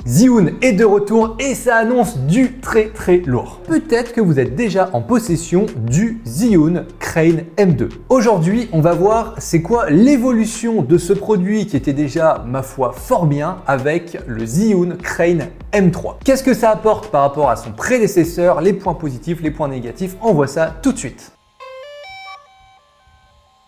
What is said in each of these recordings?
Zhiyun est de retour et ça annonce du très lourd. Peut-être que vous êtes déjà en possession du Zhiyun Crane M2. Aujourd'hui, on va voir c'est quoi l'évolution de ce produit qui était déjà, ma foi, fort bien avec le Zhiyun Crane M3. Qu'est-ce que ça apporte par rapport à son prédécesseur, les points positifs, les points négatifs, on voit ça tout de suite.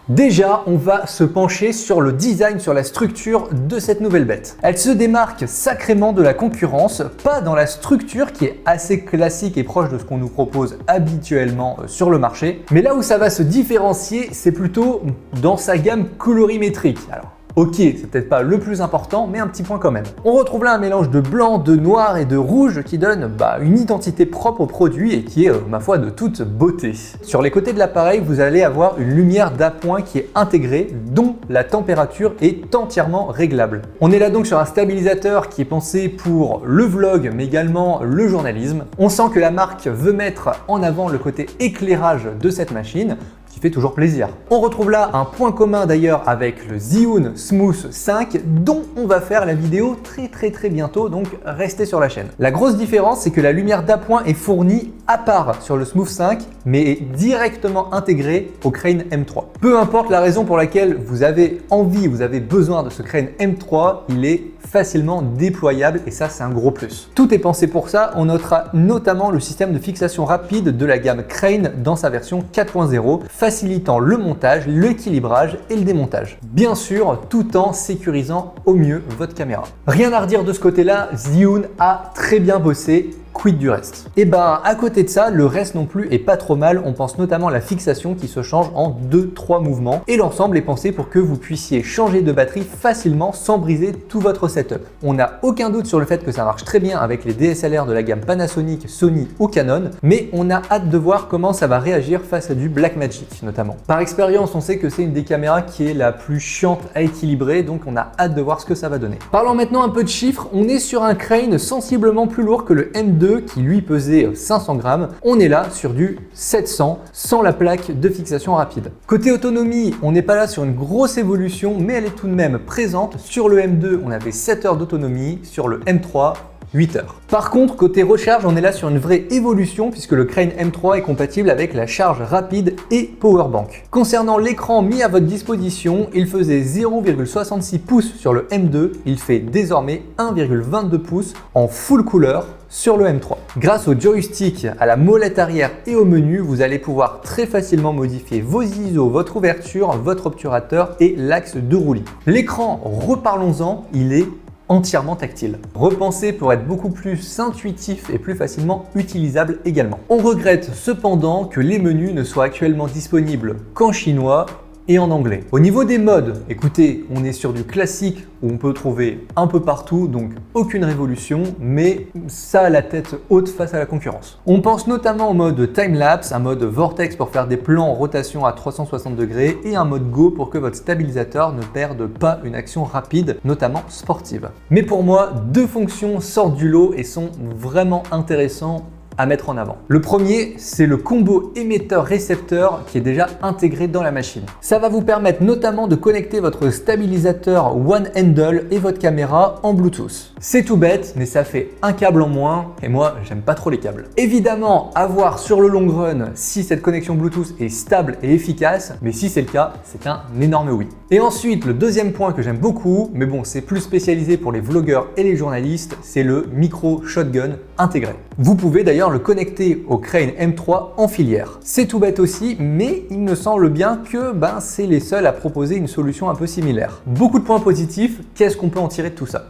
Déjà, on va se pencher sur le design, sur la structure de cette nouvelle bête. Elle se démarque sacrément de la concurrence, pas dans la structure qui est assez classique et proche de ce qu'on nous propose habituellement sur le marché, mais là où ça va se différencier, c'est plutôt dans sa gamme colorimétrique. Alors, ok, c'est peut-être pas le plus important, mais un petit point quand même. On retrouve là un mélange de blanc, de noir et de rouge qui donne une identité propre au produit et qui est, ma foi, de toute beauté. Sur les côtés de l'appareil, vous allez avoir une lumière d'appoint qui est intégrée, dont la température est entièrement réglable. On est là donc sur un stabilisateur qui est pensé pour le vlog, mais également le journalisme. On sent que la marque veut mettre en avant le côté éclairage de cette machine, qui fait toujours plaisir. On retrouve là un point commun d'ailleurs avec le Zhiyun Smooth 5 dont on va faire la vidéo très bientôt, donc restez sur la chaîne. La grosse différence, c'est que la lumière d'appoint est fournie à part sur le Smooth 5 mais est directement intégrée au Crane M3. Peu importe la raison pour laquelle vous avez envie, vous avez besoin de ce Crane M3, il est facilement déployable et ça c'est un gros plus. Tout est pensé pour ça, on notera notamment le système de fixation rapide de la gamme Crane dans sa version 4.0, facilitant le montage, l'équilibrage et le démontage. Bien sûr, tout en sécurisant au mieux votre caméra. Rien à redire de ce côté-là, Zhiyun a très bien bossé. Quid du reste? Et à côté de ça, le reste non plus est pas trop mal. On pense notamment à la fixation qui se change en 2-3 mouvements et l'ensemble est pensé pour que vous puissiez changer de batterie facilement sans briser tout votre setup. On n'a aucun doute sur le fait que ça marche très bien avec les DSLR de la gamme Panasonic, Sony ou Canon, mais on a hâte de voir comment ça va réagir face à du Blackmagic notamment. Par expérience, on sait que c'est une des caméras qui est la plus chiante à équilibrer, donc on a hâte de voir ce que ça va donner. Parlons maintenant un peu de chiffres. On est sur un Crane sensiblement plus lourd que le M2 qui lui pesait 500 grammes. On est là sur du 700 sans la plaque de fixation rapide. Côté autonomie, on n'est pas là sur une grosse évolution, mais elle est tout de même présente. Sur le M2, on avait 7 heures d'autonomie, sur le M3, 8 heures. Par contre, côté recharge, on est là sur une vraie évolution puisque le Crane M3 est compatible avec la charge rapide et powerbank. Concernant l'écran mis à votre disposition, il faisait 0,66 pouces sur le M2, il fait désormais 1,22 pouces en full couleur sur le M3. Grâce au joystick, à la molette arrière et au menu, vous allez pouvoir très facilement modifier vos ISO, votre ouverture, votre obturateur et l'axe de roulis. L'écran, reparlons-en, il est entièrement tactile. Repensé pour être beaucoup plus intuitif et plus facilement utilisable également. On regrette cependant que les menus ne soient actuellement disponibles qu'en chinois et en anglais. Au niveau des modes, écoutez, on est sur du classique où on peut trouver un peu partout, donc aucune révolution, mais ça a la tête haute face à la concurrence. On pense notamment au mode time-lapse, un mode vortex pour faire des plans en rotation à 360 degrés et un mode go pour que votre stabilisateur ne perde pas une action rapide, notamment sportive. Mais pour moi, deux fonctions sortent du lot et sont vraiment intéressantes à mettre en avant. Le premier, c'est le combo émetteur-récepteur qui est déjà intégré dans la machine. Ça va vous permettre notamment de connecter votre stabilisateur One Handle et votre caméra en Bluetooth. C'est tout bête, mais ça fait un câble en moins et moi, j'aime pas trop les câbles. Évidemment, à voir sur le long run si cette connexion Bluetooth est stable et efficace, mais si c'est le cas, c'est un énorme oui. Et ensuite, le deuxième point que j'aime beaucoup, mais bon, c'est plus spécialisé pour les vlogueurs et les journalistes, c'est le micro shotgun intégré. Vous pouvez d'ailleurs le connecter au Crane M3 en filière. C'est tout bête aussi, mais il me semble bien que c'est les seuls à proposer une solution un peu similaire. Beaucoup de points positifs, qu'est-ce qu'on peut en tirer de tout ça ?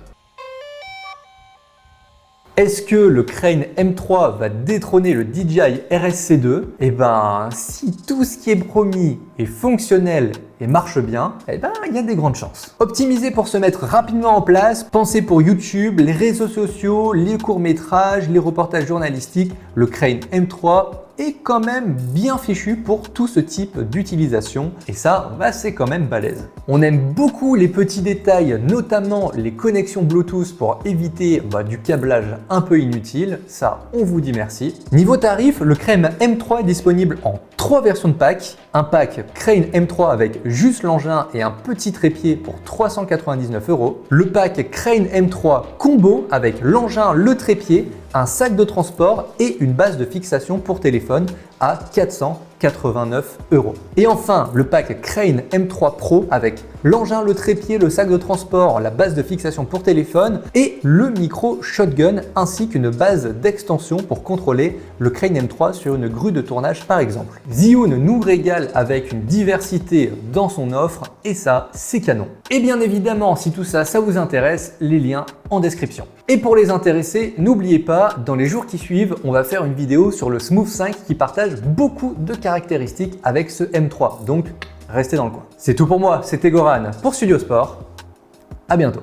Est-ce que le Crane M3 va détrôner le DJI RSC2? Si tout ce qui est promis est fonctionnel et marche bien, il y a des grandes chances. Optimisé pour se mettre rapidement en place, pensé pour YouTube, les réseaux sociaux, les courts-métrages, les reportages journalistiques, le Crane M3 est quand même bien fichu pour tout ce type d'utilisation et ça, c'est quand même balèze. On aime beaucoup les petits détails, notamment les connexions Bluetooth pour éviter du câblage un peu inutile, ça on vous dit merci. Niveau tarif, le Crane M3 est disponible en 3 versions de pack. Un pack Crane M3 avec juste l'engin et un petit trépied pour 399 €. Le pack Crane M3 Combo avec l'engin, le trépied, un sac de transport et une base de fixation pour téléphone à 489 €. Et enfin, le pack Crane M3 Pro avec l'engin, le trépied, le sac de transport, la base de fixation pour téléphone et le micro shotgun ainsi qu'une base d'extension pour contrôler le Crane M3 sur une grue de tournage par exemple. Zhiyun nous régale avec une diversité dans son offre et ça, c'est canon. Et bien évidemment, si tout ça, ça vous intéresse, les liens en description. Et pour les intéressés, n'oubliez pas, dans les jours qui suivent, on va faire une vidéo sur le Smooth 5 qui partage beaucoup de caractéristiques avec ce M3. Donc, restez dans le coin. C'est tout pour moi, c'était Goran pour Studio Sport. À bientôt.